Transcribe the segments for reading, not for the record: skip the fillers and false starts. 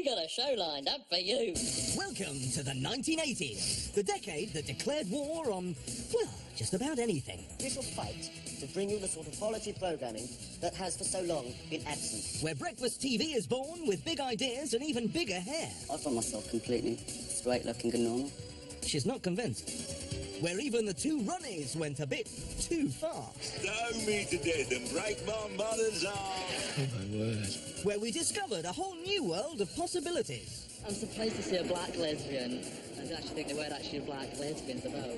We got a show lined up for you. Welcome to the 1980s, the decade that declared war on, well, just about anything. We shall fight to bring you the sort of quality programming that has for so long been absent. Where breakfast TV is born with big ideas and even bigger hair. I find myself completely straight looking and normal. She's not convinced. Where even the two Ronnies went a bit too far. Starve me to death and break my mother's arm. Oh, my word. Where we discovered a whole new world of possibilities. I'm surprised to see a black lesbian. I actually think they weren't actually black lesbians about.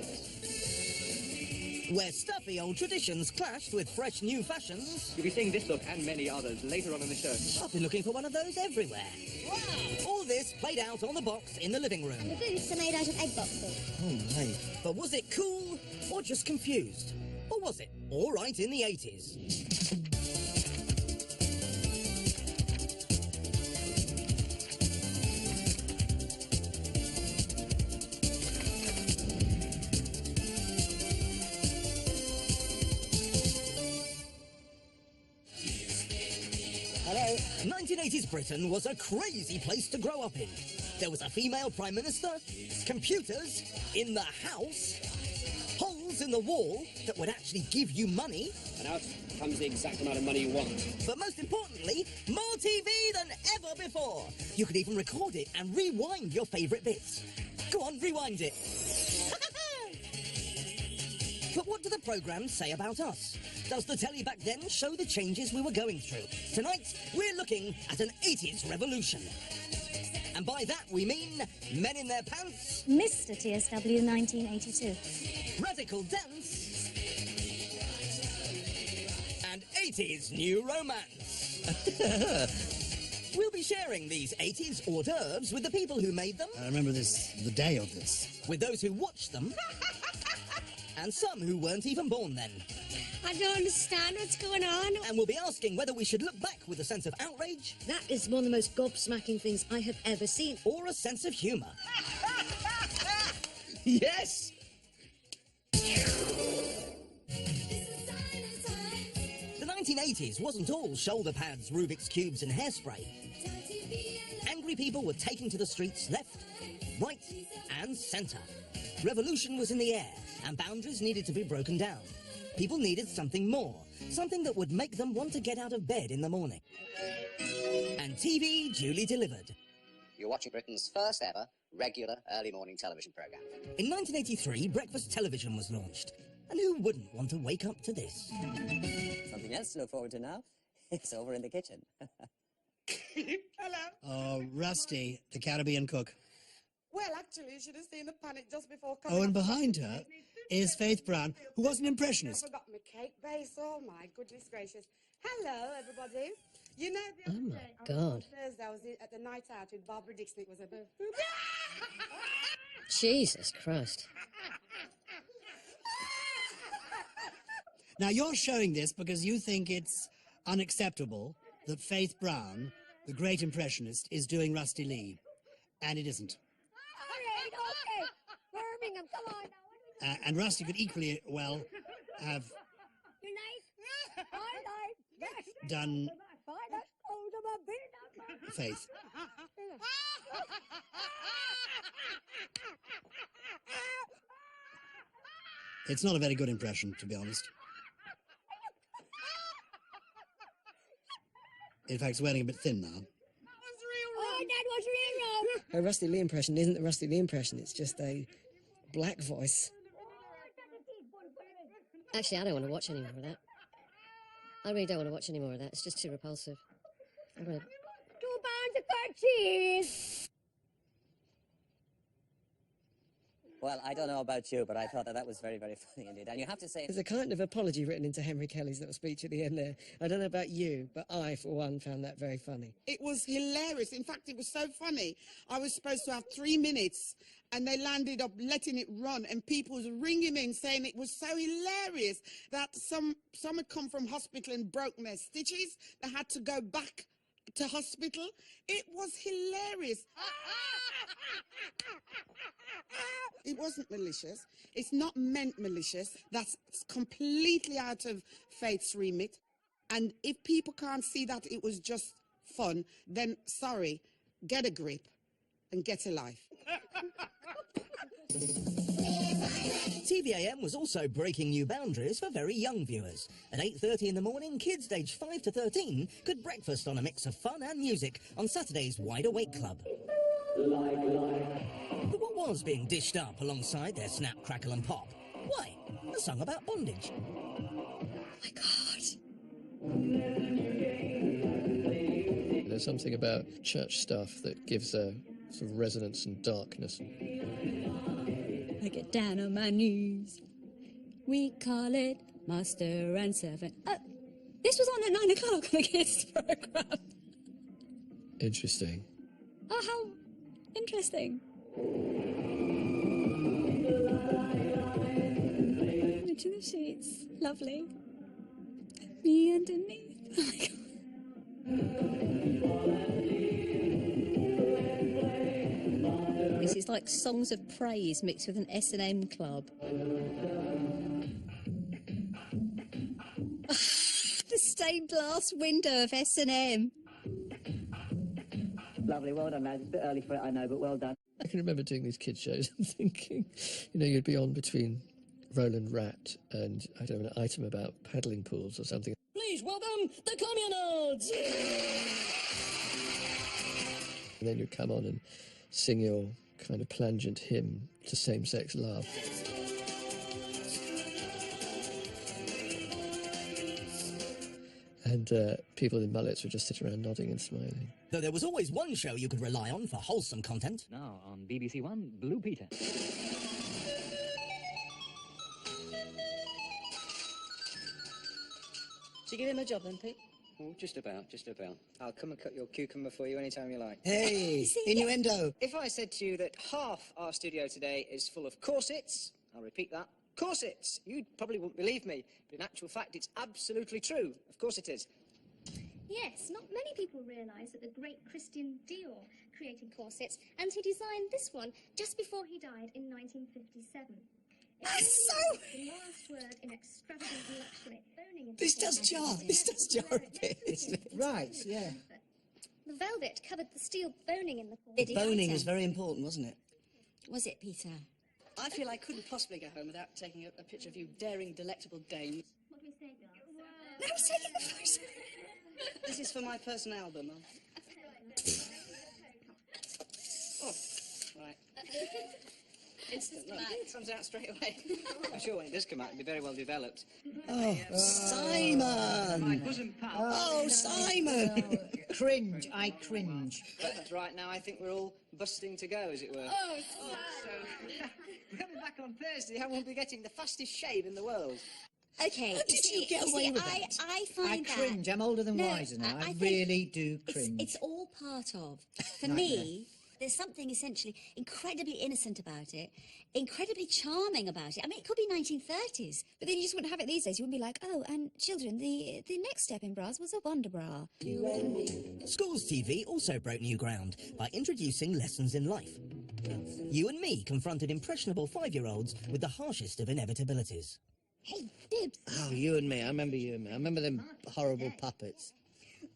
Where stuffy old traditions clashed with fresh new fashions. You'll be seeing this look and many others later on in the show. I've been looking for one of those everywhere. Wow! All this played out on the box in the living room. And the booths are made out of egg boxes. Oh, mate. But was it cool or just confused? Or was it all right in the 80s? Hello? 1980s Britain was a crazy place to grow up in. There was a female prime minister, computers in the house, holes in the wall that would actually give you money. And out comes the exact amount of money you want. But most importantly, more TV than ever before. You could even record it and rewind your favourite bits. Go on, rewind it. But what do the programmes say about us? Does the telly back then show the changes we were going through? Tonight, we're looking at an 80s revolution. And by that, we mean Men in Their Pants, Mr. TSW 1982. Radical Dance, and 80s New Romance. We'll be sharing these 80s hors d'oeuvres with the people who made them. I remember the day of this. With those who watched them. And some who weren't even born then. I don't understand what's going on. And we'll be asking whether we should look back with a sense of outrage. That is one of the most gobsmacking things I have ever seen. Or a sense of humour. Yes! The 1980s wasn't all shoulder pads, Rubik's Cubes and hairspray. Angry people were taking to the streets left, right and centre. Revolution was in the air and boundaries needed to be broken down. People needed something more, something that would make them want to get out of bed in the morning. And TV duly delivered. You're watching Britain's first ever regular early morning television programme. In 1983, breakfast television was launched. And who wouldn't want to wake up to this? Something else to look forward to now? It's over in the kitchen. Hello. Oh, Rusty, the Caribbean cook. Well, actually, you should have seen the panic just before coming. Oh, and behind her is Faith Brown, who was an impressionist. I forgot my cake base. Oh, my goodness gracious. Hello, everybody. You know, the other day, God. on Thursday, I was at the night out with Barbara Dixon. It was a boo. Jesus Christ. Now, you're showing this because you think it's unacceptable that Faith Brown, the great impressionist, is doing Rusty Lee. And it isn't. Okay. Birmingham, come on now. And Rusty could equally well have Your knife? My knife. Yes. done Fine, let's hold them a bit. Faith. It's not a very good impression, to be honest. In fact, it's wearing a bit thin now. Oh, that was real wrong. Her Rusty Lee impression isn't the Rusty Lee impression, it's just a black voice. Actually, I don't want to watch any more of that. I really don't want to watch any more of that. It's just too repulsive. I'm gonna... 2 pounds of curd cheese. Well, I don't know about you, but I thought that was very, very funny indeed. And you have to say... There's a kind of apology written into Henry Kelly's little speech at the end there. I don't know about you, but I, for one, found that very funny. It was hilarious. In fact, it was so funny. I was supposed to have 3 minutes, and they landed up letting it run, and people was ringing in saying it was so hilarious that some had come from hospital and broken their stitches. They had to go back to hospital. It was hilarious. It wasn't malicious. It's not meant malicious. That's completely out of Faith's remit. And if people can't see that it was just fun, then sorry. get a grip, and get a life. TVAM was also breaking new boundaries for very young viewers. At 8:30 in the morning, kids aged 5 to 13 could breakfast on a mix of fun and music on Saturday's Wide Awake Club. But what was being dished up alongside their Snap, Crackle and Pop? Why, a song about bondage. Oh my God. There's something about church stuff that gives a sort of resonance and darkness. I get down on my knees. We call it master and servant. This was on at 9 o'clock on the kids' program. Interesting. Oh, how interesting. Into the sheets. Lovely. Me underneath. Oh my God. This is like songs of praise mixed with an S&M club. The stained glass window of S&M. Lovely, well done, lads. It's a bit early for it, I know, but well done. I can remember doing these kids' shows and thinking, you know, you'd be on between Roland Rat and, I don't know, an item about paddling pools or something. Please welcome the Communards! And then you'd come on and sing your kind of plangent hymn to same-sex love. And people in mullets would just sit around nodding and smiling. Though there was always one show you could rely on for wholesome content. Now on BBC One, Blue Peter. Did you give him a job then, Pete? Oh, just about. I'll come and cut your cucumber for you anytime you like. Hey, innuendo. If I said to you that half our studio today is full of corsets, I'll repeat that, corsets, you probably wouldn't believe me, but in actual fact it's absolutely true. Of course it is. Yes, not many people realise that the great Christian Dior created corsets, and he designed this one just before he died in 1957. That's so... The last word in extravagant luxury. This does jar a bit, isn't it? Right, yeah. The velvet covered the steel boning in the The boning was very important, wasn't it? Was it, Peter? I feel I couldn't possibly go home without taking a picture of you daring, delectable dames. What do we say, girls? No, I was taking the photo. This is for my personal album. Oh, right. Instant, look, it comes out straight away. I'm sure when it does come out, it'll be very well developed. Oh, Simon! My bosom pal. Oh, Simon! Cringe, I cringe. But right now, I think we're all busting to go, as it were. Oh, So, coming back on Thursday, I won't be getting the fastest shave in the world. Okay. How did you get away with that? I find I cringe. I'm older than wiser now. I think really do cringe. It's all part of. For me, there's something essentially incredibly innocent about it, incredibly charming about it. I mean, it could be 1930s, but then you just wouldn't have it these days. You wouldn't be like, oh, and children, the next step in bras was a wonder bra. Schools TV also broke new ground by introducing lessons in life. You and Me confronted impressionable 5-year-olds with the harshest of inevitabilities. Hey, Dibs, Oh, You and Me. I remember You and Me. I remember them horrible puppets.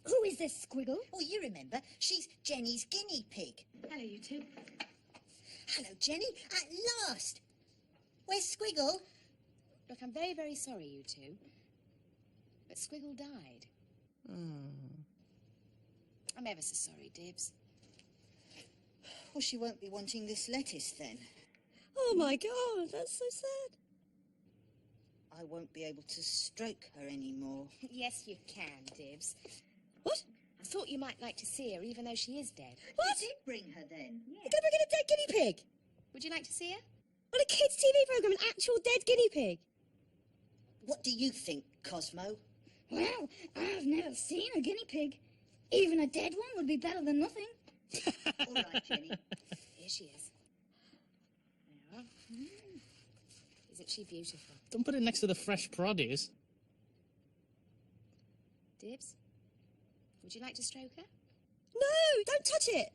who is this squiggle? Oh, you remember? She's Jenny's guinea pig. hello, you two. Hello, Jenny. At last. Where's Squiggle? Look, I'm very, very sorry, you two. But Squiggle died. I'm ever so sorry, Dibs. Well, she won't be wanting this lettuce then. Oh, my God, that's so sad. I won't be able to stroke her anymore. Yes, you can, Dibs. What? I thought you might like to see her, even though she is dead. What? You did bring her then. You're going to bring in a dead guinea pig? Would you like to see her? On a kids' TV programme, an actual dead guinea pig? What do you think, Cosmo? Well, I've never seen a guinea pig. Even a dead one would be better than nothing. All right, Jenny. Here she is. There you are. Isn't she beautiful? Don't put it next to the fresh produce. Dibs? Would you like to stroke her? No, don't touch it.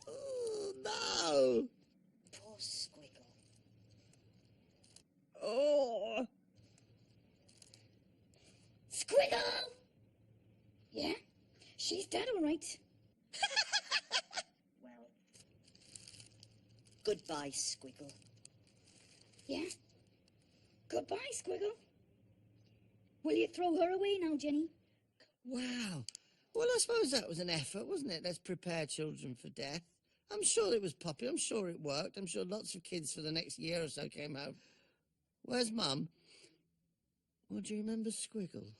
Oh, no! Poor Squiggle. Oh! Squiggle! Yeah? She's dead, all right. Well, goodbye, Squiggle. Yeah? Goodbye, Squiggle. Will you throw her away now, Jenny? Wow. Well, I suppose that was an effort, wasn't it? Let's prepare children for death. I'm sure it was popular. I'm sure it worked. I'm sure lots of kids for the next year or so came out. Where's Mum? Well, do you remember Squiggle?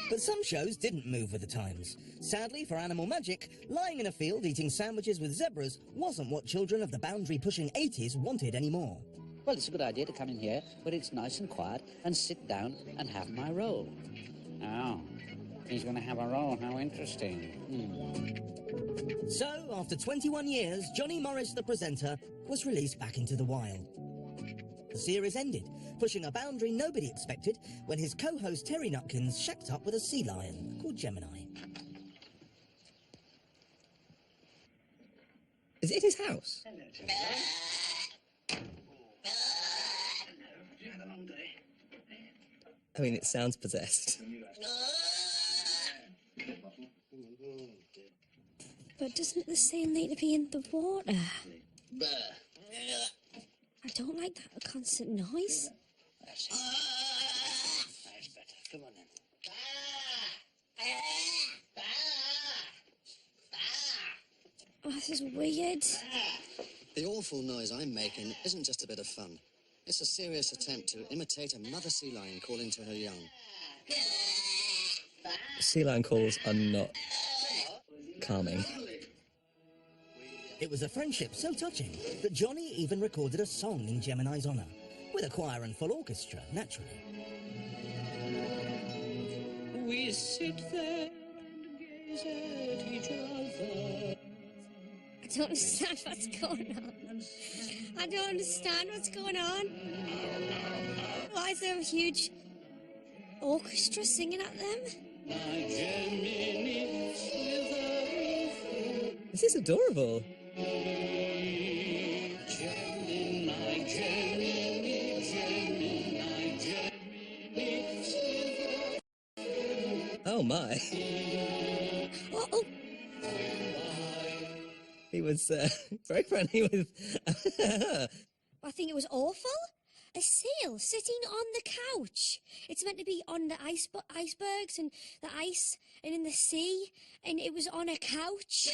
But some shows didn't move with the times. Sadly for Animal Magic, lying in a field eating sandwiches with zebras wasn't what children of the boundary-pushing 80s wanted anymore. Well, it's a good idea to come in here where it's nice and quiet and sit down and have my roll. Oh, he's going to have a roll. How interesting. So, after 21 years, Johnny Morris, the presenter, was released back into the wild. The series ended, pushing a boundary nobody expected when his co-host Terry Nutkins shacked up with a sea lion called Gemini. Is it his house? Hello, you had a long day. I mean, it sounds possessed. But doesn't the sail need to be in the water? I don't like that constant noise. That's better. Come on then. Oh, this is weird. The awful noise I'm making isn't just a bit of fun. It's a serious attempt to imitate a mother sea lion calling to her young. Sea lion calls are not calming. It was a friendship so touching that Johnny even recorded a song in Gemini's honour, with a choir and full orchestra, naturally. We sit there and gaze at each other. I don't understand what's going on. I don't understand what's going on. Why is there a huge orchestra singing at them? This is adorable. Oh my. Oh. He was very friendly with... I think it was awful. A seal sitting on the couch. It's meant to be on the icebergs and the ice and in the sea, and it was on a couch.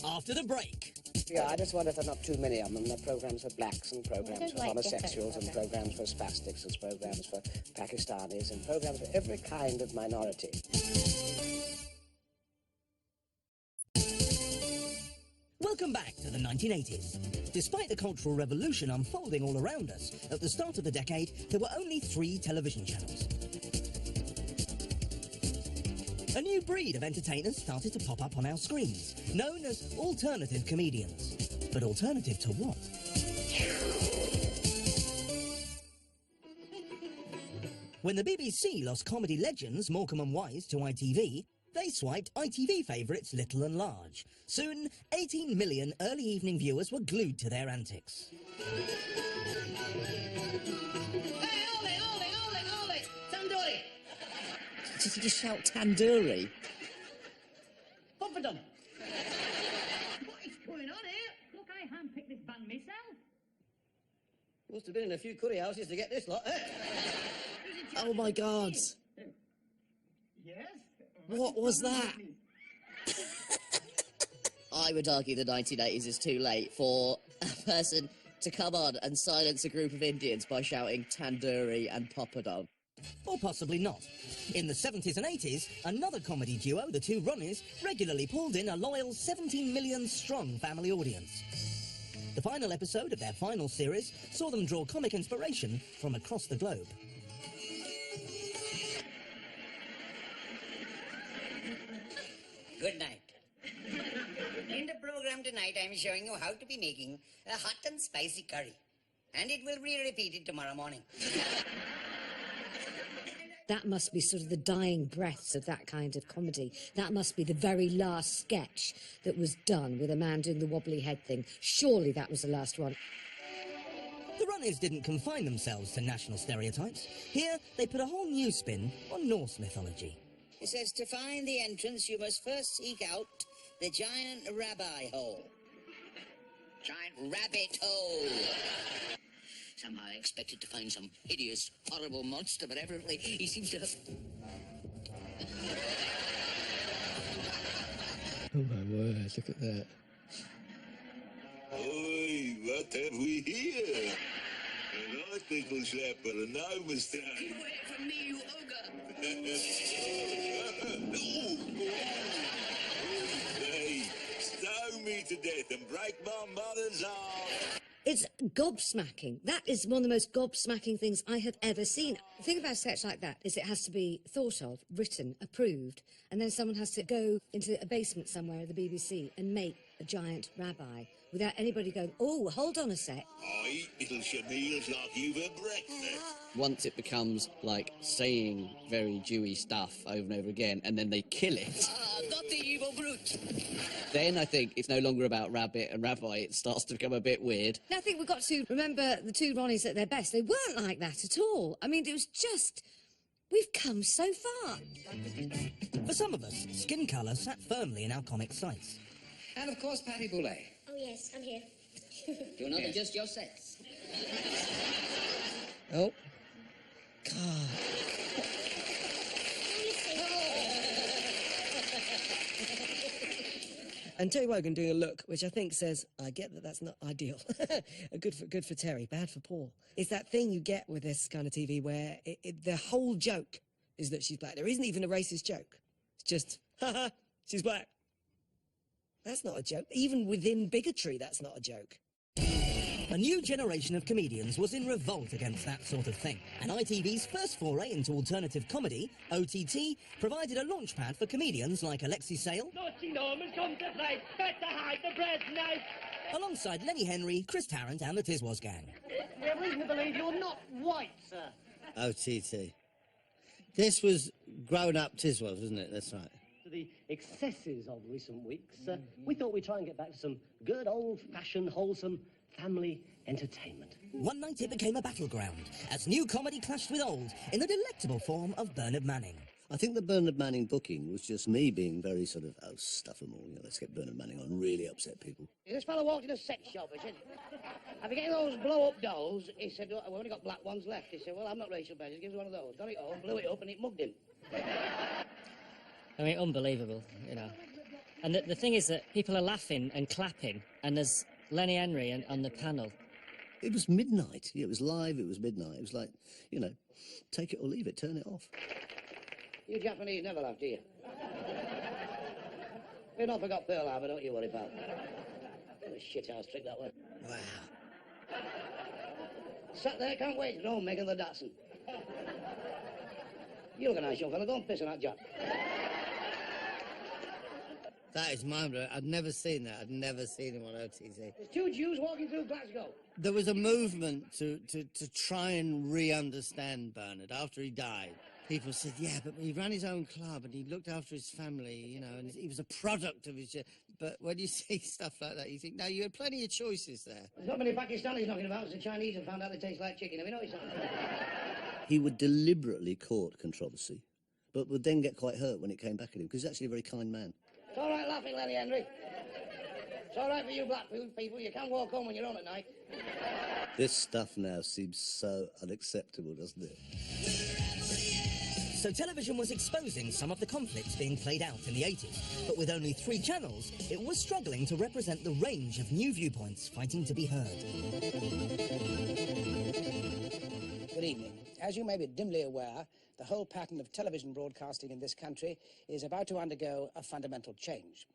After the break. Yeah, I just wonder if there are not too many of them. There are programmes for blacks and programmes for homosexuals and programmes for spastics and programmes for Pakistanis and programmes for every kind of minority. Welcome back to the 1980s. Despite the Cultural Revolution unfolding all around us, at the start of the decade, there were only 3 television channels. A new breed of entertainers started to pop up on our screens, known as alternative comedians. But alternative to what? When the BBC lost comedy legends Morecambe and Wise to ITV, they swiped ITV favourites Little and Large. Soon, 18 million early evening viewers were glued to their antics. Tandoori! Did you just shout tandoori? Poppadom! What is going on here? Look, I handpicked this band myself. Must have been in a few curry houses to get this lot, eh? Oh my God. Yes? What was that? I would argue the 1980s is too late for a person to come on and silence a group of Indians by shouting tandoori and poppadom. Or possibly not. In the 70s and 80s, another comedy duo, the Two Ronnies, regularly pulled in a loyal 17 million strong family audience. The final episode of their final series saw them draw comic inspiration from across the globe. Good night. In the program tonight, I'm showing you how to be making a hot and spicy curry. And it will be repeated tomorrow morning. That must be sort of the dying breaths of that kind of comedy. That must be the very last sketch that was done with a man doing the wobbly head thing. Surely that was the last one. The runners didn't confine themselves to national stereotypes. Here, they put a whole new spin on Norse mythology. It says to find the entrance, you must first seek out the giant rabbi hole. Giant rabbit hole. Somehow I expected to find some hideous, horrible monster, but evidently he seems to have... Oh my word, look at that. Oi, what have we here? An Untitled Chapter, no mistake. Get away from me, you ogre! Hey, stone me to death and break my mother's heart. It's gobsmacking. That is one of the most gobsmacking things I have ever seen. The thing about a sketch like that is it has to be thought of, written, approved, and then someone has to go into a basement somewhere at the BBC and make a giant rabbi without anybody going, oh, hold on a sec. I eat little shamils like you for breakfast. Once it becomes like saying very Jewy stuff over and over again, and then they kill it. Not the evil brute. Then I think it's no longer about rabbit and rabbi. It starts to become a bit weird. And I think we've got to remember the two Ronnies at their best. They weren't like that at all. I mean, it was just... We've come so far. For some of us, skin colour sat firmly in our comic sights. And of course, Patty Boulay. Oh, yes, I'm here. You're not just your sex. Oh. God. And Terry Wogan doing a look, which I think says, I get that that's not ideal. good for Terry, bad for Paul. It's that thing you get with this kind of TV where the whole joke is that she's black. There isn't even a racist joke. It's just, haha, she's black. That's not a joke. Even within bigotry, that's not a joke. A new generation of comedians was in revolt against that sort of thing, and ITV's first foray into alternative comedy, OTT, provided a launchpad for comedians like Alexi Sale, Naughty Norman, come to play, better hide the bread knife. alongside Lenny Henry, Chris Tarrant and the Tiswas Gang. We have reason to believe you're not white, sir. OTT. This was grown-up Tiswas, wasn't it? That's right. To the excesses of recent weeks, we thought we'd try and get back to some good old-fashioned, wholesome family entertainment. One night it became a battleground, as new comedy clashed with old in the delectable form of Bernard Manning. I think the Bernard Manning booking was just me being very sort of, oh, stuff them all, let's get Bernard Manning on, really upset people. This fellow walked in a sex shop, he said, have you getting those blow-up dolls? He said, oh, we've only got black ones left. He said, well, I'm not Rachel Berry, give us one of those. Got it home, blew it up, and it mugged him. I mean, unbelievable, you know. And the thing is that people are laughing and clapping, and there's Lenny Henry on the panel. It was midnight. It was live, it was midnight. It was like, take it or leave it, turn it off. You Japanese never laugh, do you? You've not forgot Pearl Harbor, don't you worry, pal. What a shit-house trick that was. Wow. Sat there, can't wait to go home, Megan the Datsun. You look a nice young fella, go and piss on that job. That is mind-blowing. I'd never seen that. I'd never seen him on OTT. There's two Jews walking through Glasgow. There was a movement to try and re-understand Bernard after he died. People said, yeah, but he ran his own club and he looked after his family, and he was a product of his... But when you see stuff like that, you think, no, you had plenty of choices there. There's not many Pakistanis knocking about. The Chinese have found out they taste like chicken. Have you noticed that? He would deliberately court controversy, but would then get quite hurt when it came back at him, because he's actually a very kind man. It's all right laughing, Lenny Henry. It's all right for you black people. You can walk home when you're on at night. This stuff now seems so unacceptable, doesn't it? So television was exposing some of the conflicts being played out in the 80s, but with only 3 channels, it was struggling to represent the range of new viewpoints fighting to be heard. Good evening. As you may be dimly aware, the whole pattern of television broadcasting in this country is about to undergo a fundamental change.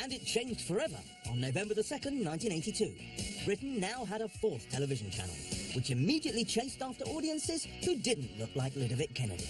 And it changed forever on November the 2nd, 1982. Britain now had a 4th television channel, which immediately chased after audiences who didn't look like Ludovic Kennedy.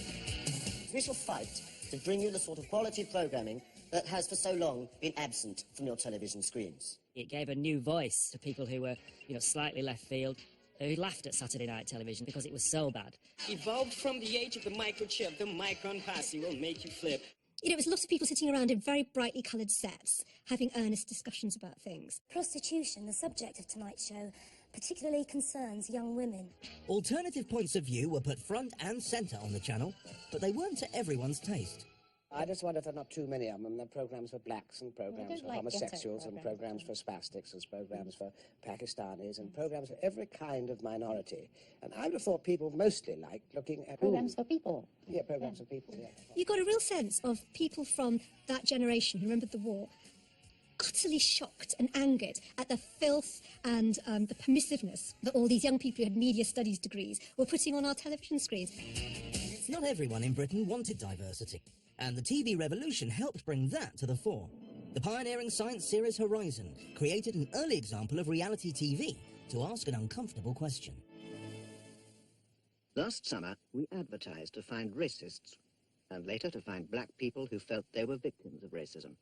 We shall fight to bring you the sort of quality programming that has for so long been absent from your television screens. It gave a new voice to people who were, slightly left field, who laughed at Saturday night television because it was so bad. Evolved from the age of the microchip, the micron passing will make you flip. It was lots of people sitting around in very brightly coloured sets, having earnest discussions about things. Prostitution, the subject of tonight's show, particularly concerns young women. Alternative points of view were put front and centre on the channel, but they weren't to everyone's taste. I just wonder if there are not too many of them. There are programs for blacks and programs for homosexuals and programs for spastics and programs for Pakistanis and programs for every kind of minority. And I would have thought people mostly liked looking at... Programs for people. Yeah, programs for people, yeah. You got a real sense of people from that generation who remembered the war, utterly shocked and angered at the filth and the permissiveness that all these young people who had media studies degrees were putting on our television screens. Not everyone in Britain wanted diversity, and the TV revolution helped bring that to the fore. The pioneering science series Horizon created an early example of reality TV to ask an uncomfortable question. Last summer, we advertised to find racists, and later to find black people who felt they were victims of racism.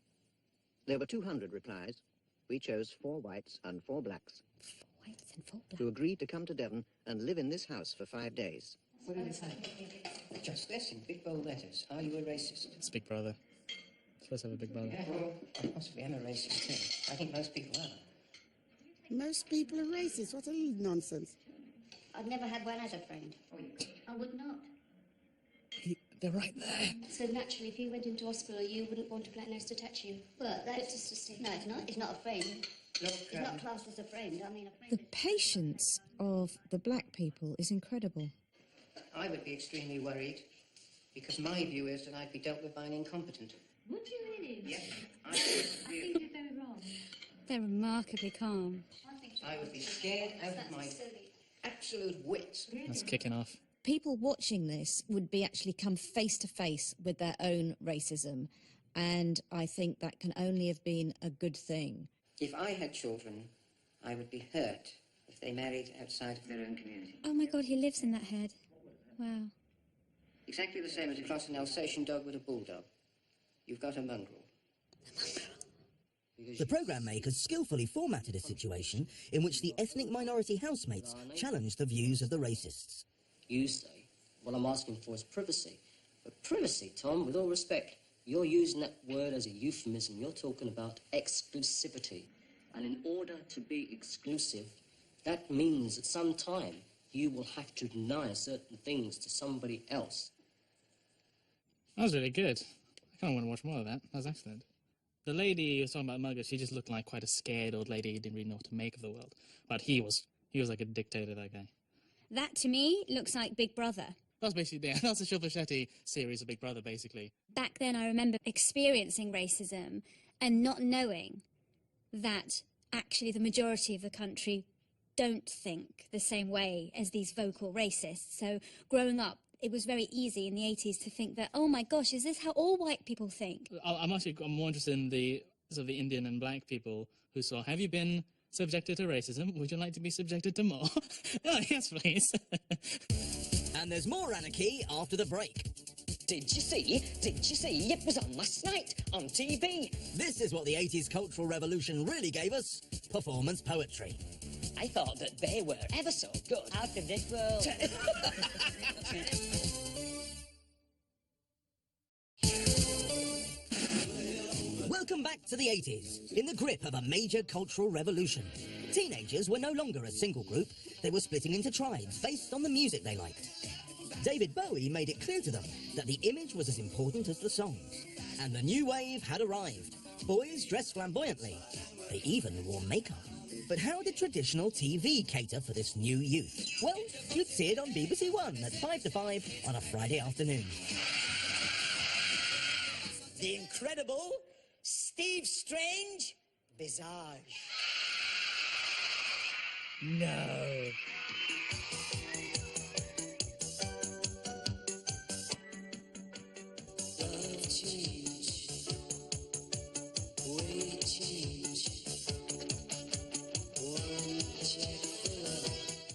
There were 200 replies. We chose 4 whites and 4 blacks. 4 whites and 4 blacks? Who agreed to come to Devon and live in this house for 5 days. What did it say? Just this, in big bold letters. Are you a racist? It's Big Brother. Supposed to have a big brother. Yeah, well, I possibly am a racist too. I think most people are. Most people are racist. What a nonsense. I've never had one as a friend. I would not. They're right there. So naturally, if you went into hospital, you wouldn't want a black nurse to touch you. Well, that's just no, it's not. It's not a friend. It's not classed as a friend. I mean, a friend. The patience of the black people is incredible. I would be extremely worried because my view is that I'd be dealt with by an incompetent. Would you really? Yes. I think you're very wrong. They're remarkably calm. I would be scared out of my absolute wits. That's kicking off. People watching this would be actually come face to face with their own racism, and I think that can only have been a good thing. If I had children, I would be hurt if they married outside of their own community. Oh my God, he lives in that head. Wow. Exactly the same as you cross an Alsatian dog with a bulldog. You've got a mongrel. The programme makers skillfully formatted a situation in which the ethnic minority housemates challenged the views of the racists. You say, what I'm asking for is privacy. But privacy, Tom, with all respect, you're using that word as a euphemism. You're talking about exclusivity. And in order to be exclusive, that means at some time you will have to deny certain things to somebody else. That was really good. I kind of want to watch more of that. That was excellent. The lady who was talking about Mugger, she just looked like quite a scared old lady who didn't really know what to make of the world. But he was like a dictator, that guy. That, to me, looks like Big Brother. That's basically, yeah, that's a Shilpa Shetty series of Big Brother, basically. Back then, I remember experiencing racism and not knowing that actually the majority of the country don't think the same way as these vocal racists. So growing up, it was very easy in the 80s to think that, oh my gosh, is this how all white people think? I'm more interested in the sort of the Indian and black people who saw, have you been subjected to racism? Would you like to be subjected to more? Oh, yes, please. And there's more anarchy after the break. Did you see? It was on last night on TV. This is what the 80s cultural revolution really gave us. Performance poetry. I thought that they were ever so good. Out of this world. Welcome back to the 80s, in the grip of a major cultural revolution. Teenagers were no longer a single group, they were splitting into tribes based on the music they liked. David Bowie made it clear to them that the image was as important as the songs. And the new wave had arrived. Boys dressed flamboyantly. They even wore makeup. But how did traditional TV cater for this new youth? Well, you'd see it on BBC One at 5 to 5 on a Friday afternoon. The incredible Steve Strange Visage. No.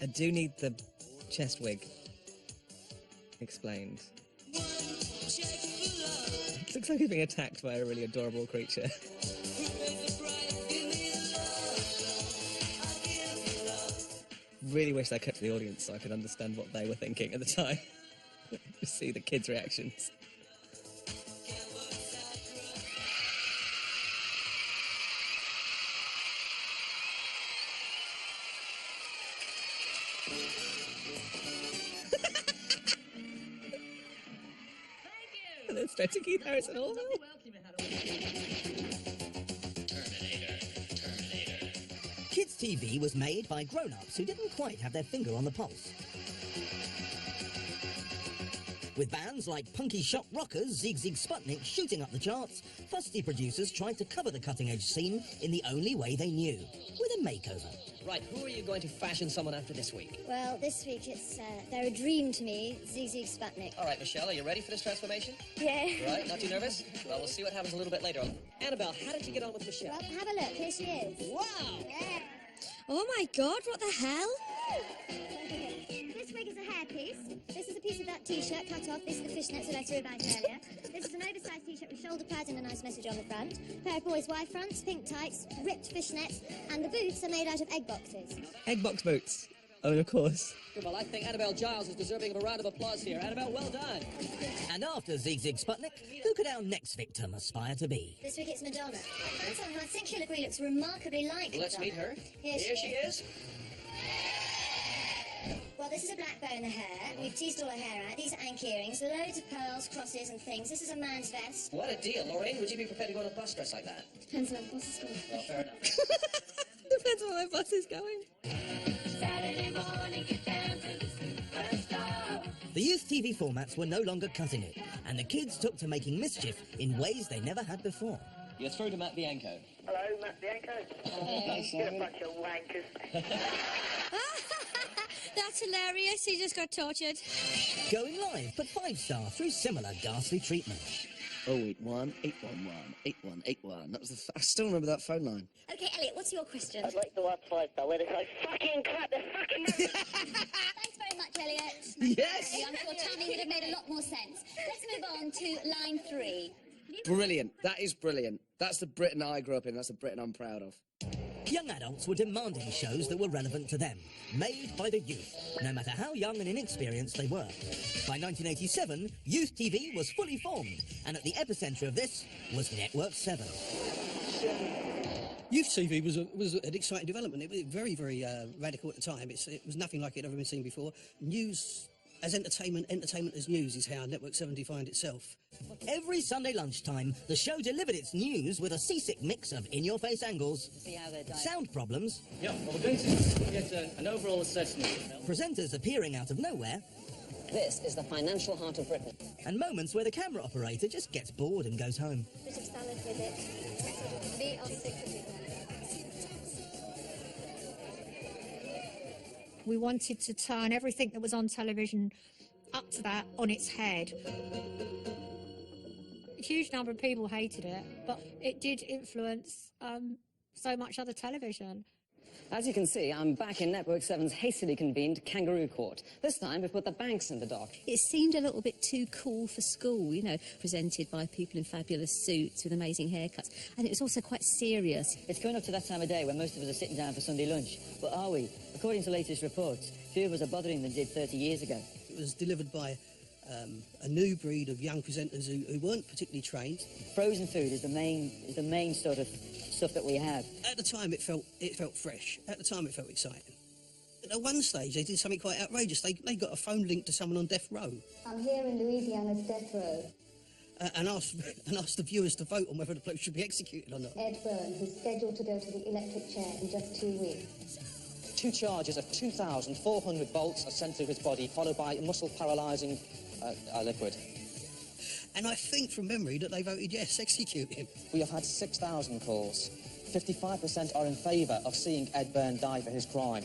I do need the chest wig explained. It looks like he's being attacked by a really adorable creature. Really wish I cut to the audience so I could understand what they were thinking at the time. Just see the kids' reactions. better Keith Harrison Orville. Kids' TV was made by grown-ups who didn't quite have their finger on the pulse. With bands like punky shock rockers Zig Zig Sputnik shooting up the charts, fusty producers tried to cover the cutting-edge scene in the only way they knew, with a makeover. Right, who are you going to fashion someone after this week? Well, this week they're a dream to me, Zig Zig Sputnik. All right, Michelle, are you ready for this transformation? Yeah. Right, not too nervous? Well, we'll see what happens a little bit later on. Annabelle, how did you get on with Michelle? Well, have a look, here she is. Wow! Yeah. Oh my God, what the hell? This wig is a hairpiece. This is a piece of that t-shirt cut off. This is the fishnets that I threw about earlier. This is an oversized t-shirt with shoulder pads and a nice message on the front. A pair of boys' Y fronts, pink tights, ripped fishnets, and the boots are made out of egg boxes. Egg box boots. Oh, of course. Good, well, I think Annabelle Giles is deserving of a round of applause here. Annabelle, well done. And after Zig Zig Sputnik, who could our next victim aspire to be? This week it's Madonna. I found someone who I think she'll agree looks remarkably like Let's Madonna. meet her. Here she is. is. Well, this is a black bow in the hair. We've teased all her hair out. These are ankh earrings, loads of pearls, crosses and things. This is a man's vest. What a deal. Lorraine, would you be prepared to go on a bus dress like that? Depends on where the bus is going. Well, fair enough. Depends on where the bus is going. The youth TV formats were no longer cutting it, and the kids took to making mischief in ways they never had before. You're through to Matt Bianco. Hello, Matt Bianco. You're a bunch of wankers. That's hilarious. He just got tortured. Going live, but 5-star through similar ghastly treatment. 081 811 8181. That was I still remember that phone line. Okay, Elliot, what's your question? I'd like to watch 5-star where they say, fucking crap, they're fucking... Thanks very much, Elliot. Yes. I'm sure Tommy would have made a lot more sense. Let's move on to line 3. Brilliant. That is brilliant. That's the Britain I grew up in. That's the Britain I'm proud of. Young adults were demanding shows that were relevant to them, made by the youth, no matter how young and inexperienced they were. By 1987, youth TV was fully formed, and at the epicentre of this was Network 7. Youth TV was an exciting development. It was very, very radical at the time. It was nothing like it had ever been seen before. News as entertainment, entertainment as news is how Network 7 defined itself. Every Sunday lunchtime, the show delivered its news with a seasick mix of in-your-face angles, sound problems, Yeah, well, we're going to get an overall assessment. presenters appearing out of nowhere, This is the financial heart of Britain. and moments where the camera operator just gets bored and goes home. Bit of salad with it. Meat on 6 of it. We wanted to turn everything that was on television up to that on its head. A huge number of people hated it, but it did influence so much other television. As you can see, I'm back in Network 7's hastily convened kangaroo court. This time we've put the banks in the dock. It seemed a little bit too cool for school, you know, presented by people in fabulous suits with amazing haircuts. And it was also quite serious. It's coming up to that time of day when most of us are sitting down for Sunday lunch. But are we? According to latest reports, fewer of us are bothering than did 30 years ago. It was delivered by a new breed of young presenters who weren't particularly trained. Frozen food is the main sort of stuff that we have. At the time, it felt fresh. At the time, it felt exciting. At one stage, they did something quite outrageous. They got a phone link to someone on death row. I'm here in Louisiana's death row. And asked the viewers to vote on whether the bloke should be executed or not. Ed Byrne, who's scheduled to go to the electric chair in just 2 weeks. 2 charges of 2,400 bolts are sent through his body, followed by muscle-paralysing liquid. And I think from memory that they voted yes, execute him. We have had 6,000 calls. 55% are in favour of seeing Ed Byrne die for his crime.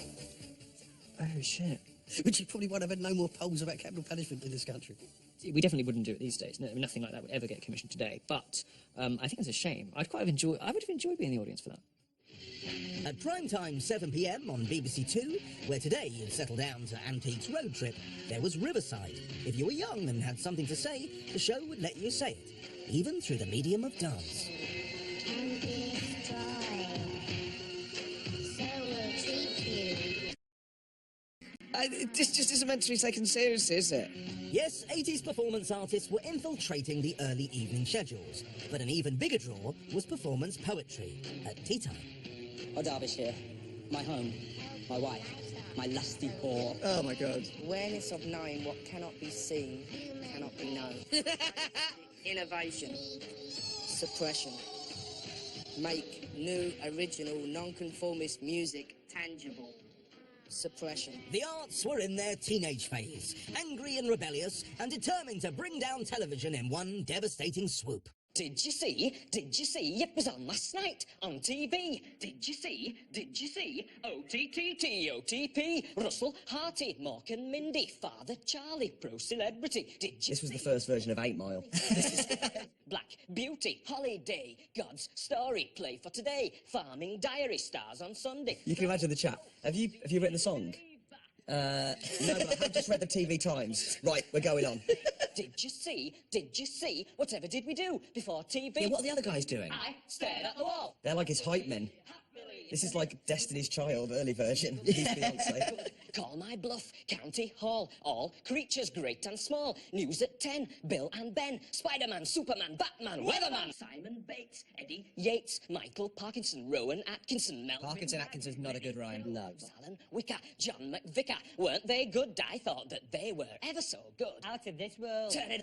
Oh, shit. Which is probably why I've had no more polls about capital punishment in this country. We definitely wouldn't do it these days. No, nothing like that would ever get commissioned today. But I think it's a shame. I would have enjoyed being in the audience for that. At prime time 7 p.m. on BBC Two, where today you'd settle down to Antiques Road Trip, there was Riverside. If you were young and had something to say, the show would let you say it, even through the medium of dance. It just isn't meant to be taken seriously, is it? Yes, 80s performance artists were infiltrating the early evening schedules, but an even bigger draw was performance poetry at tea time. Oh, Derbyshire, my home, my wife, my lusty whore. Oh, my God. Awareness of knowing what cannot be seen cannot be known. Innovation. Suppression. Make new, original, non-conformist music tangible. Suppression. The arts were in their teenage phase, angry and rebellious, and determined to bring down television in one devastating swoop. Did you see? Did you see? It was on last night on TV. Did you see? Did you see? OTTT, Russell, Harty, Mork and Mindy, Father Charlie, Pro Celebrity. Did you This was the first version of 8 Mile. Black Beauty, Holiday, God's Story, Play for Today, Farming Diary, Stars on Sunday. You can imagine the chat. Have you written the song? No, but I have just read the TV Times. Right, we're going on. Did you see? Did you see? Whatever did we do before TV? Yeah, what are the other guys doing? I stared at the wall. They're like his hype men. This is like Destiny's Child, early version. He's Beyonce. Call my bluff, County Hall, all creatures great and small. News at 10, Bill and Ben, Spider-Man, Superman, Batman, Weatherman, Simon Bates, Eddie Yates, Michael Parkinson, Rowan Atkinson, Mel. Parkinson Atkinson's not a good rhyme. No. Alan Wicker, John McVicker. Weren't they good? I thought that they were ever so good. Out of this world. Turn it.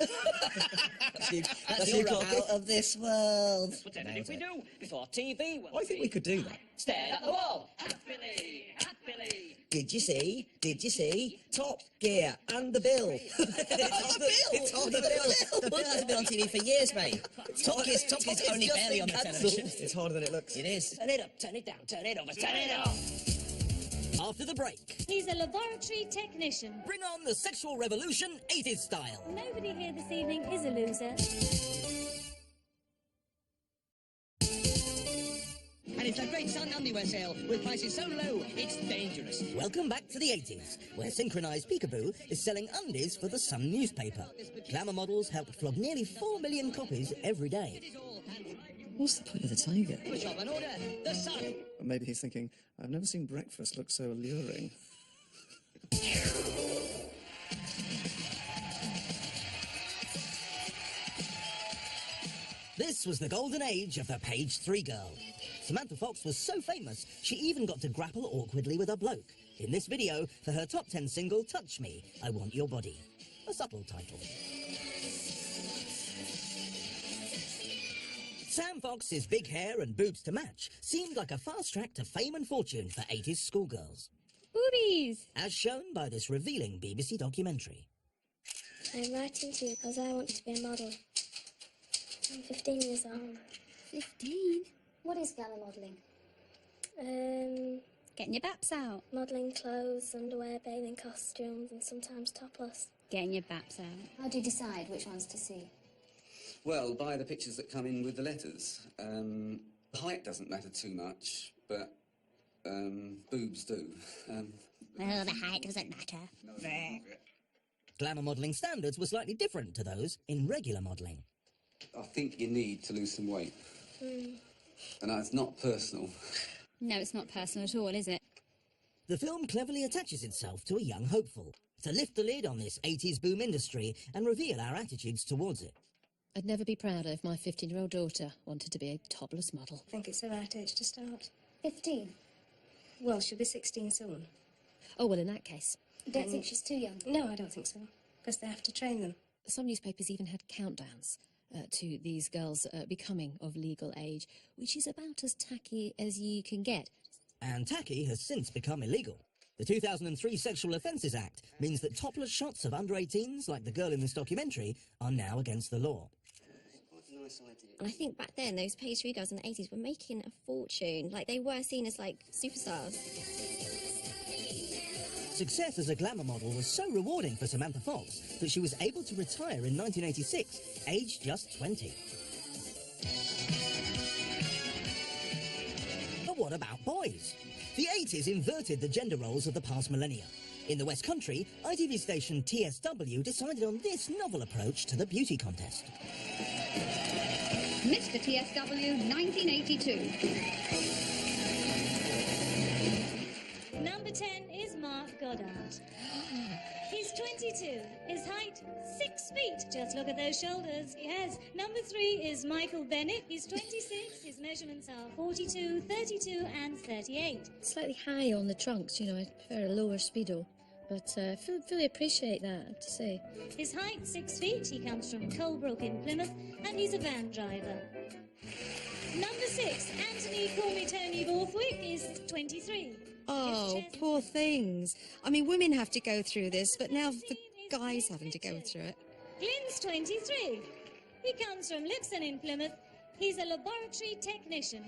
That's you out of this world. Whatever did we do before TV? I think we could do that. Stare at the wall. Happily, happily. Did you see? Did you see? Top Gear and the Bill. It's on the bill. The Bill hasn't been on TV for years, mate. Top Gear's only barely on the television. It's harder than it looks. It is. Turn it up, turn it down, turn it over, turn it off. After the break, He's a laboratory technician. bring on the sexual revolution 80s style. Nobody here this evening is a loser. And it's a great sun underwear sale with prices so low, it's dangerous. Welcome back to the 80s, where synchronized Peekaboo is selling undies for the Sun newspaper. Glamour models help flog nearly 4 million copies every day. What's the point of the tiger? Push up and order the Sun. Or maybe he's thinking, I've never seen breakfast look so alluring. This was the golden age of the page 3 girl. Samantha Fox was so famous, she even got to grapple awkwardly with a bloke. In this video, for her top 10 single, Touch Me, I Want Your Body. A subtle title. Sam Fox's big hair and boobs to match seemed like a fast track to fame and fortune for 80s schoolgirls. Boobies! As shown by this revealing BBC documentary. I'm writing to you because I want to be a model. I'm 15 years old. 15? What is glamour modelling? Getting your baps out. Modelling clothes, underwear, bathing costumes, and sometimes topless. Getting your baps out. How do you decide which ones to see? Well, by the pictures that come in with the letters. Height doesn't matter too much, but boobs do. Well, the height doesn't matter. Glamour modelling standards were slightly different to those in regular modelling. I think you need to lose some weight. And it's not personal. No, it's not personal at all, is it? The film cleverly attaches itself to a young hopeful, to lift the lid on this 80s boom industry and reveal our attitudes towards it. I'd never be prouder if my 15-year-old daughter wanted to be a topless model. I think it's the right age to start. 15. Well, she'll be 16 soon. Oh, well, in that case. You don't think she's too young? No, I don't think so. Because they have to train them. Some newspapers even had countdowns to these girls becoming of legal age, which is about as tacky as you can get. And tacky has since become illegal. The 2003 Sexual Offences Act means that topless shots of under 18s, like the girl in this documentary, are now against the law. And I think back then, those page 3 girls in the 80s were making a fortune. Like, they were seen as, like, superstars. Success as a glamour model was so rewarding for Samantha Fox that she was able to retire in 1986, aged just 20. But what about boys? The 80s inverted the gender roles of the past millennia. In the West Country, ITV station TSW decided on this novel approach to the beauty contest. Mr. TSW, 1982. Number 10 is Mark Goddard. He's 22. His height, 6 feet. Just look at those shoulders. Yes. Number 3 is Michael Bennett. He's 26. His measurements are 42, 32 and 38. Slightly high on the trunks, you know, I prefer a lower speedo. but fully appreciate that, I have to say. His height, 6 feet. He comes from Colebrook in Plymouth, and he's a van driver. Number 6, Anthony Call Me Tony Borthwick, is 23. Oh, poor things. I mean, women have to go through this, but now the guys having to go through it. Glyn's 23. He comes from Lipson in Plymouth. He's a laboratory technician.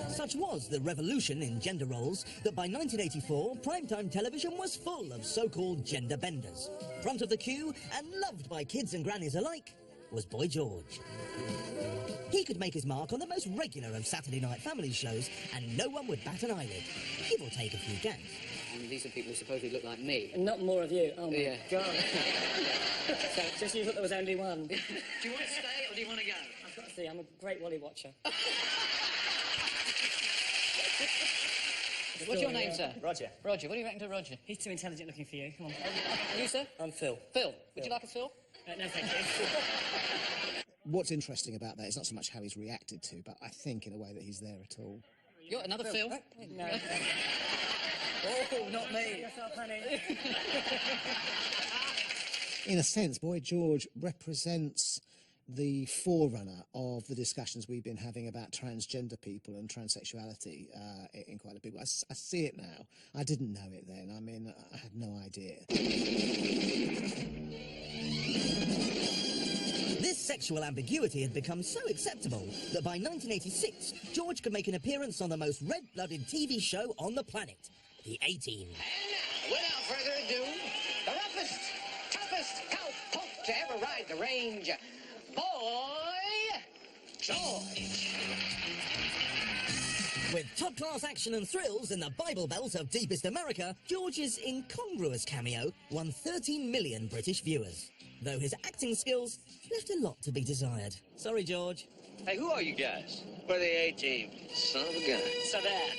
Such was the revolution in gender roles that by 1984, primetime television was full of so-called gender benders. Front of the queue and loved by kids and grannies alike was Boy George. He could make his mark on the most regular of Saturday night family shows, and no one would bat an eyelid, give or take a few gags. And these are people who supposedly look like me. And not more of you. Oh my Yeah. God. So just you thought there was only one. Do you want to stay or do you want to go? I've got to see, I'm a great Wally watcher. What's your name, sir? Roger. Roger. What do you reckon to Roger? He's too intelligent looking for you. Come on. You, sir? I'm Phil. Phil. Would you like a Phil? No, thank you. What's interesting about that is not so much how he's reacted to, but I think in a way that he's there at all. You're another Phil? No. Oh, not me. Yourself, honey. In a sense, Boy George represents the forerunner of the discussions we've been having about transgender people and transsexuality in quite a big way. I see it now. I didn't know it then. I mean, I had no idea. This sexual ambiguity had become so acceptable that by 1986, George could make an appearance on the most red-blooded TV show on the planet, the A-Team. And now, without further ado, the roughest, toughest cowpoke to ever ride the range, Boy George. With top-class action and thrills in the Bible Belt of deepest America, George's incongruous cameo won 13 million British viewers, though his acting skills left a lot to be desired. Sorry, George. Hey, who are you guys? We're the A-Team. Son of a gun. So there.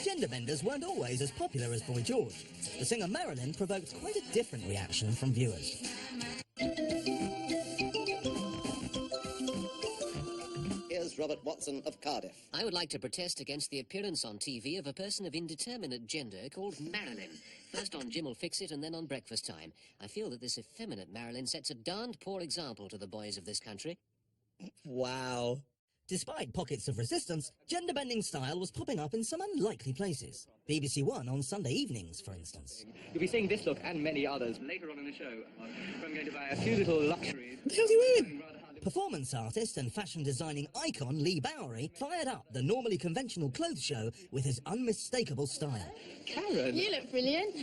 Gender benders weren't always as popular as Boy George. The singer Marilyn provoked quite a different reaction from viewers. Here's Robert Watson of Cardiff. I would like to protest against the appearance on TV of a person of indeterminate gender called Marilyn. First on Jim'll Fix It and then on Breakfast Time. I feel that this effeminate Marilyn sets a darned poor example to the boys of this country. Wow. Despite pockets of resistance, gender-bending style was popping up in some unlikely places. BBC One on Sunday evenings, for instance. You'll be seeing this look and many others later on in the show. I'm going to buy a few little luxuries. What the hell's he wearing? Performance artist and fashion designing icon Leigh Bowery fired up the normally conventional clothes show with his unmistakable style. Karen! You look brilliant.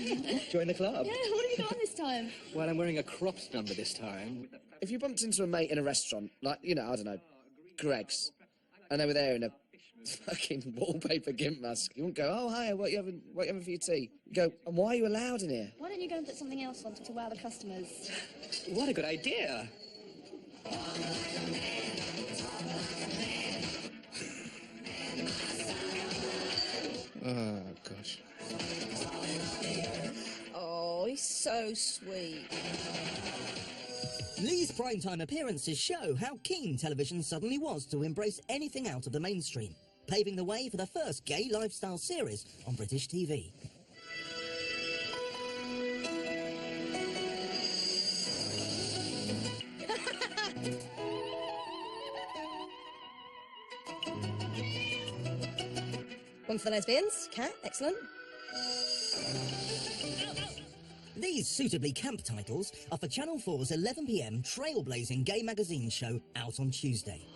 Join the club. Yeah, what have you got on this time? Well, I'm wearing a cropped number this time. If you bumped into a mate in a restaurant, like, you know, I don't know, Greg's, and they were there in a fucking wallpaper gimp mask, you wouldn't go, oh, hi, what you having for your tea? You go, and why are you allowed in here? Why don't you go and put something else on to wow the customers? What a good idea. Oh, gosh. Oh, he's so sweet. Leigh's primetime appearances show how keen television suddenly was to embrace anything out of the mainstream, paving the way for the first gay lifestyle series on British TV. One for the lesbians. Cat, excellent. These suitably camp titles are for Channel 4's 11 p.m. trailblazing gay magazine show out on Tuesday.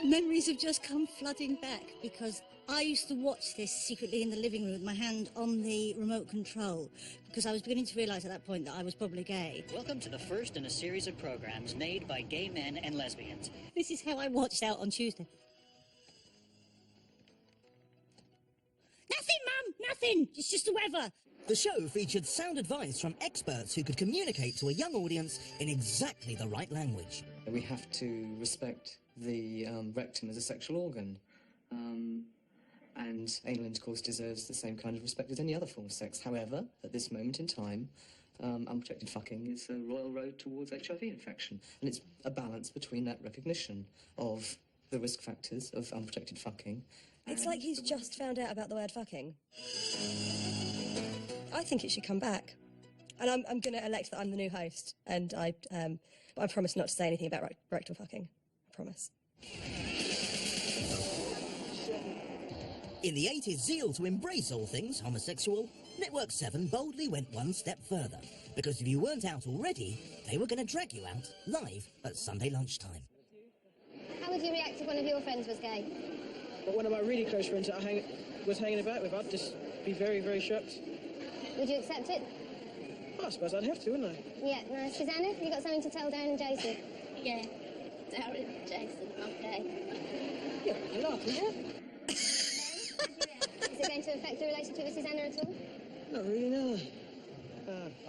Memories have just come flooding back because I used to watch this secretly in the living room with my hand on the remote control because I was beginning to realise at that point that I was probably gay. Welcome to the first in a series of programs made by gay men and lesbians. This is how I watched out on Tuesday. Nothing, Mum! Nothing! It's just the weather. The show featured sound advice from experts who could communicate to a young audience in exactly the right language. We have to respect the rectum as a sexual organ. and anal intercourse deserves the same kind of respect as any other form of sex. However, at this moment in time, unprotected fucking is a royal road towards HIV infection, and it's a balance between that recognition of the risk factors of unprotected fucking. It's like he's just found out about the word fucking. I think it should come back. And I'm going to elect that I'm the new host, and I promise not to say anything about rectal fucking. I promise. In the 80s zeal to embrace all things homosexual, Network 7 boldly went one step further, because if you weren't out already, they were going to drag you out live at Sunday lunchtime. How would you react if one of your friends was gay? But one of my really close friends that I was hanging about with, I'd just be very, very shocked. Would you accept it? Oh, I suppose I'd have to, wouldn't I? Yeah, nice. Susanna, have you got something to tell Darren and Jason? Yeah, Darren and Jason, okay. Yeah, you're laughing, yeah? Is it going to affect your relationship with Susanna at all? Not really, no.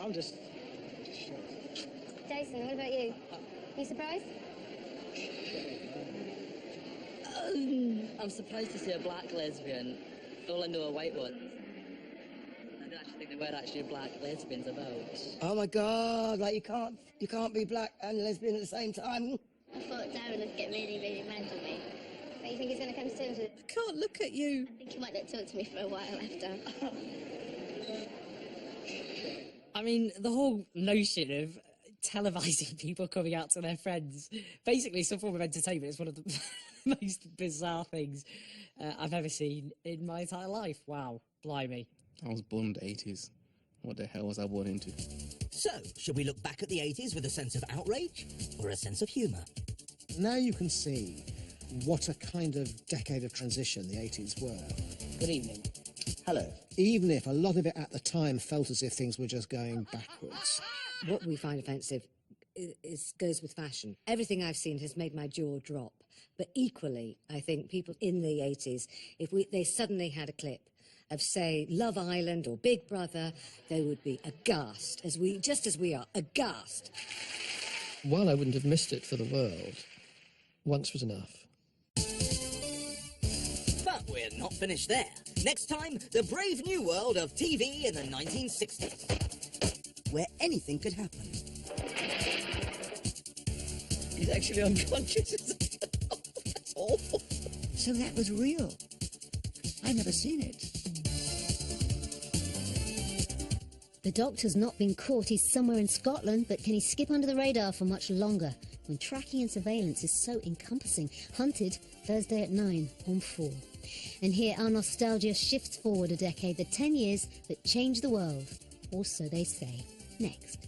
I'm just shocked. Jason, what about you? You surprised? I'm surprised to see a black lesbian fall into a white one. I don't actually think there were actually black lesbians about. Oh my God! Like you can't be black and lesbian at the same time. I thought Darren would get really, really mad at me. But you think he's going to come to terms with it? I can't look at you. I think he might not talk to me for a while after. I mean, the whole notion of televising people coming out to their friends, basically some form of entertainment, is one of the most bizarre things I've ever seen in my entire life. Wow, blimey. I was born in the 80s. What the hell was I born into? So, should we look back at the 80s with a sense of outrage or a sense of humour? Now you can see what a kind of decade of transition the 80s were. Good evening. Hello. Even if a lot of it at the time felt as if things were just going backwards. What we find offensive goes with fashion. Everything I've seen has made my jaw drop. But equally, I think people in the 80s, if they suddenly had a clip of, say, Love Island or Big Brother, they would be aghast, just as we are, aghast. While I wouldn't have missed it for the world, once was enough. But we're not finished there. Next time, the brave new world of TV in the 1960s, where anything could happen. He's actually unconscious. That's awful. So that was real. I've never seen it. The Doctor's not been caught. He's somewhere in Scotland, but can he skip under the radar for much longer when tracking and surveillance is so encompassing? Hunted, Thursday at 9 on 4. And here our nostalgia shifts forward a decade, the 10 years that changed the world. Or so they say. Next.